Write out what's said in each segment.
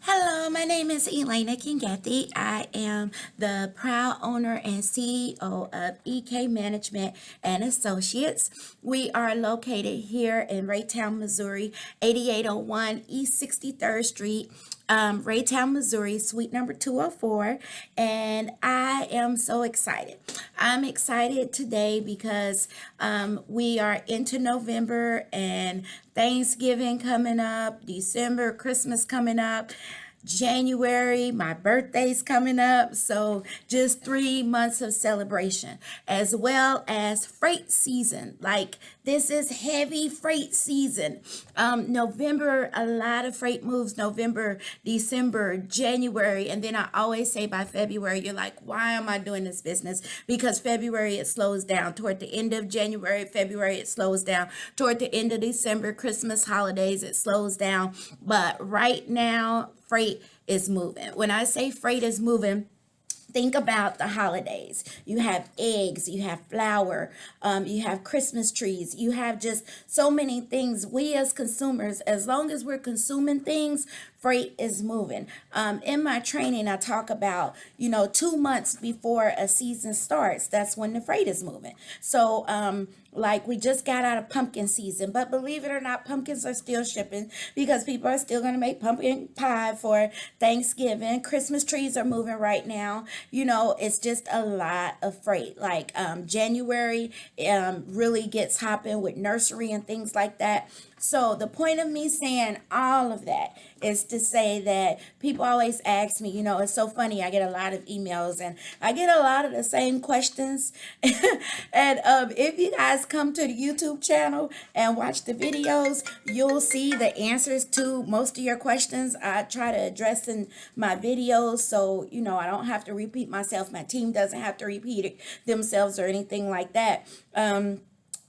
Hello, my name is Elena Kingethi. I am the proud owner and CEO of EK Management and Associates. We are located here in Raytown, Missouri, 8801 East 63rd Street, Raytown, Missouri, suite number 204. And I am so excited. I'm excited today because we are into November and Thanksgiving coming up, December, Christmas coming up. January, my birthday's coming up. So just 3 months of celebration, as well as freight season. Like this is heavy freight season. November, a lot of freight moves, November, December, January. And then I always say by February, you're like, why am I doing this business? Because February, it slows down. Toward the end of January, February, it slows down. Toward the end of December, Christmas holidays, it slows down. But right now, freight is moving. When I say freight is moving, think about the holidays. You have eggs, you have flour, you have Christmas trees, you have just so many things. We as consumers, as long as we're consuming things, freight is moving. In my training, I talk about, 2 months before a season starts, that's when the freight is moving. So, like we just got out of pumpkin season, but believe it or not, pumpkins are still shipping because people are still going to make pumpkin pie for Thanksgiving. Christmas trees are moving right now. It's just a lot of freight. Like January really gets hopping with nursery and things like that. So the point of me saying all of that is to say that people always ask me, it's so funny. I get a lot of emails and I get a lot of the same questions. And if you guys come to the YouTube channel and watch the videos, you'll see the answers to most of your questions. I try to address in my videos so, I don't have to repeat myself. My team doesn't have to repeat it themselves or anything like that.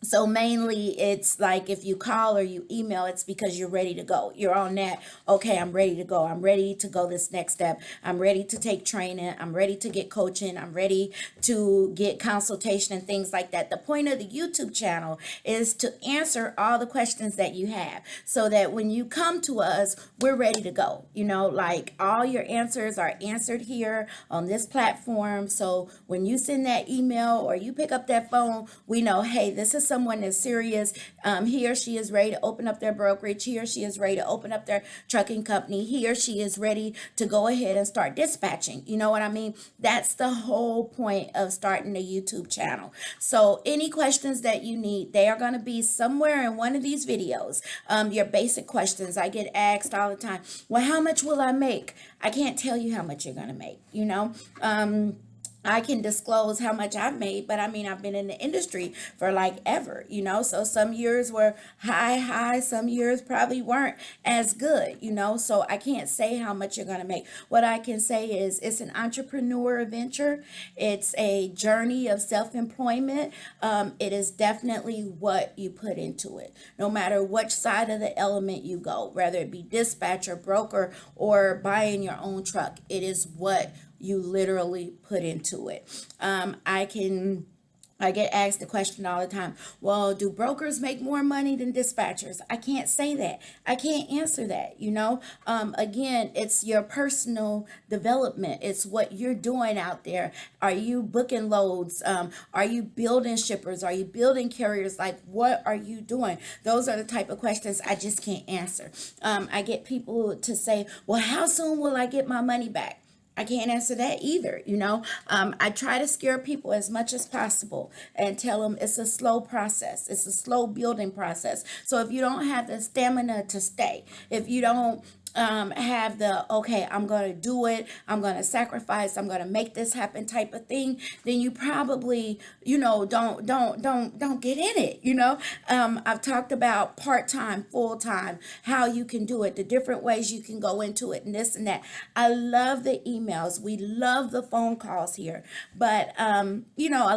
So mainly it's like if you call or you email, it's because you're ready to go. You're on that. Okay, I'm ready to go. I'm ready to go this next step. I'm ready to take training. I'm ready to get coaching. I'm ready to get consultation and things like that. The point of the YouTube channel is to answer all the questions that you have so that when you come to us, we're ready to go. Like all your answers are answered here on this platform. So when you send that email or you pick up that phone, we know, hey, this is someone that's serious. He or she is ready to open up their brokerage. He or she is ready to open up their trucking company. He or she is ready to go ahead and start dispatching. You know what I mean? That's the whole point of starting a YouTube channel. So any questions that you need, they are going to be somewhere in one of these videos. Your basic questions. I get asked all the time, well, how much will I make? I can't tell you how much you're going to make, I can disclose how much I've made, but I mean, I've been in the industry for like ever, so some years were high, some years probably weren't as good, so I can't say how much you're going to make. What I can say is it's an entrepreneur venture. It's a journey of self-employment. It is definitely what you put into it, no matter which side of the element you go, whether it be dispatcher, broker, or buying your own truck. It is what you literally put into it. I get asked the question all the time, well, do brokers make more money than dispatchers? I can't say that. I can't answer that, Again, it's your personal development. It's what you're doing out there. Are you booking loads? Are you building shippers? Are you building carriers? Like, what are you doing? Those are the type of questions I just can't answer. I get people to say, well, how soon will I get my money back? I can't answer that either. I try to scare people as much as possible and tell them it's a slow process. It's a slow building process. So if you don't have the stamina to stay, if you don't have the, okay, I'm going to do it, I'm going to sacrifice, I'm going to make this happen type of thing, then you probably, don't get in it. I've talked about part-time, full-time, how you can do it, the different ways you can go into it and this and that. I love the emails. We love the phone calls here, but a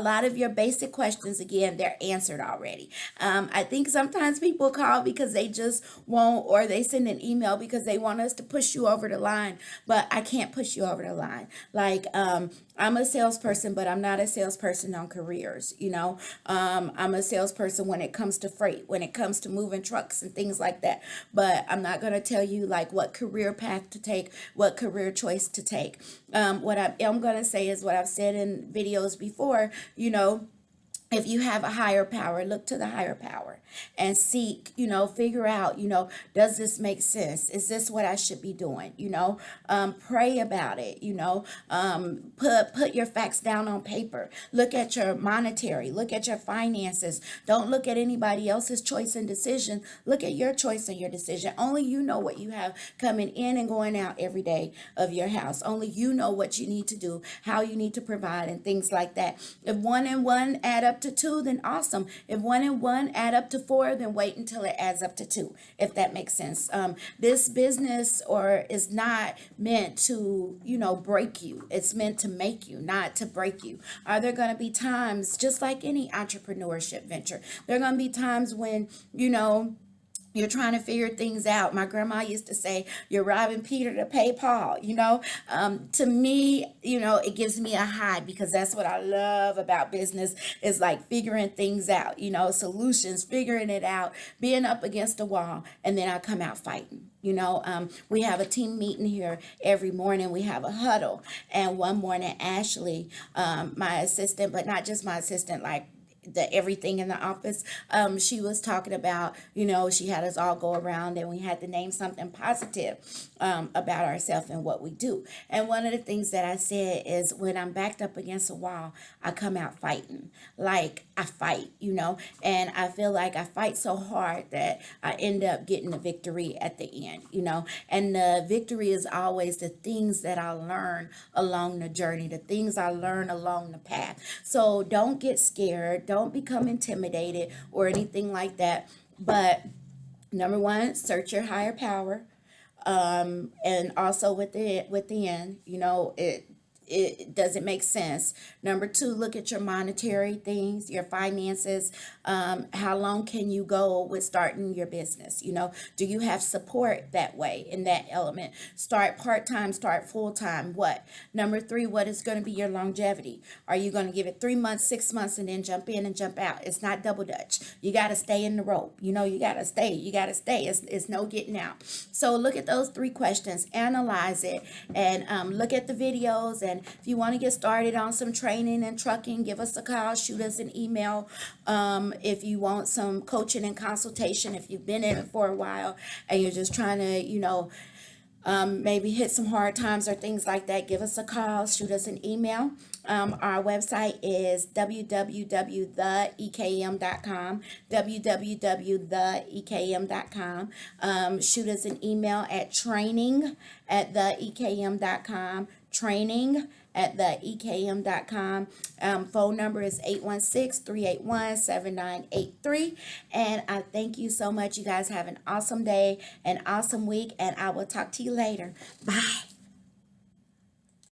lot of your basic questions, again, they're answered already. I think sometimes people call because they just won't, or they send an email because they want want us to push you over the line, but I can't push you over the line. Like, I'm a salesperson, but I'm not a salesperson on careers. I'm a salesperson when it comes to freight, when it comes to moving trucks and things like that. But I'm not going to tell you like what career path to take, what career choice to take. What I am going to say is what I've said in videos before, if you have a higher power, look to the higher power and seek, figure out, does this make sense? Is this what I should be doing? Pray about it, put your facts down on paper. Look at your monetary, look at your finances. Don't look at anybody else's choice and decision. Look at your choice and your decision. Only you know what you have coming in and going out every day of your house. Only you know what you need to do, how you need to provide, and things like that. If 1 and 1 add up to 2, then awesome. If 1 and 1 add up to 4, then wait until it adds up to 2, if that makes sense. This business is not meant to, break you. It's meant to make you, not to break you. Are there going to be times, just like any entrepreneurship venture, there are going to be times when, you're trying to figure things out. My grandma used to say, you're robbing Peter to pay Paul. To me, it gives me a high, because that's what I love about business, is like figuring things out, solutions, figuring it out, being up against a wall, and then I come out fighting. We have a team meeting here every morning. We have a huddle. And one morning, Ashley, my assistant, but not just my assistant, like everything in the office, she was talking about, she had us all go around and we had to name something positive about ourselves and what we do. And one of the things that I said is, when I'm backed up against a wall, I come out fighting. Like, I fight, and I feel like I fight so hard that I end up getting the victory at the end, and the victory is always the things that I learn along the journey, the things I learn along the path. So don't get scared. Don't become intimidated or anything like that. But number one, search your higher power. And also within, it doesn't make sense. Number two, look at your monetary things, your finances. How long can you go with starting your business? Do you have support that way in that element? Start part-time, start full-time. What? Number three, what is going to be your longevity? Are you going to give it 3 months, 6 months, and then jump in and jump out? It's not double dutch. You got to stay in the rope. You got to stay. It's no getting out. So look at those 3 questions, analyze it, and look at the videos. And if you want to get started on some training and trucking, give us a call, shoot us an email. If you want some coaching and consultation, if you've been in it for a while and you're just trying to, maybe hit some hard times or things like that, give us a call, shoot us an email. Our website is www.theekm.com, www.theekm.com. Shoot us an email at training@theekm.com, training@theekm.com. Phone number is 816-381-7983. And I thank you so much. You guys have an awesome day, an awesome week, and I will talk to you later. Bye.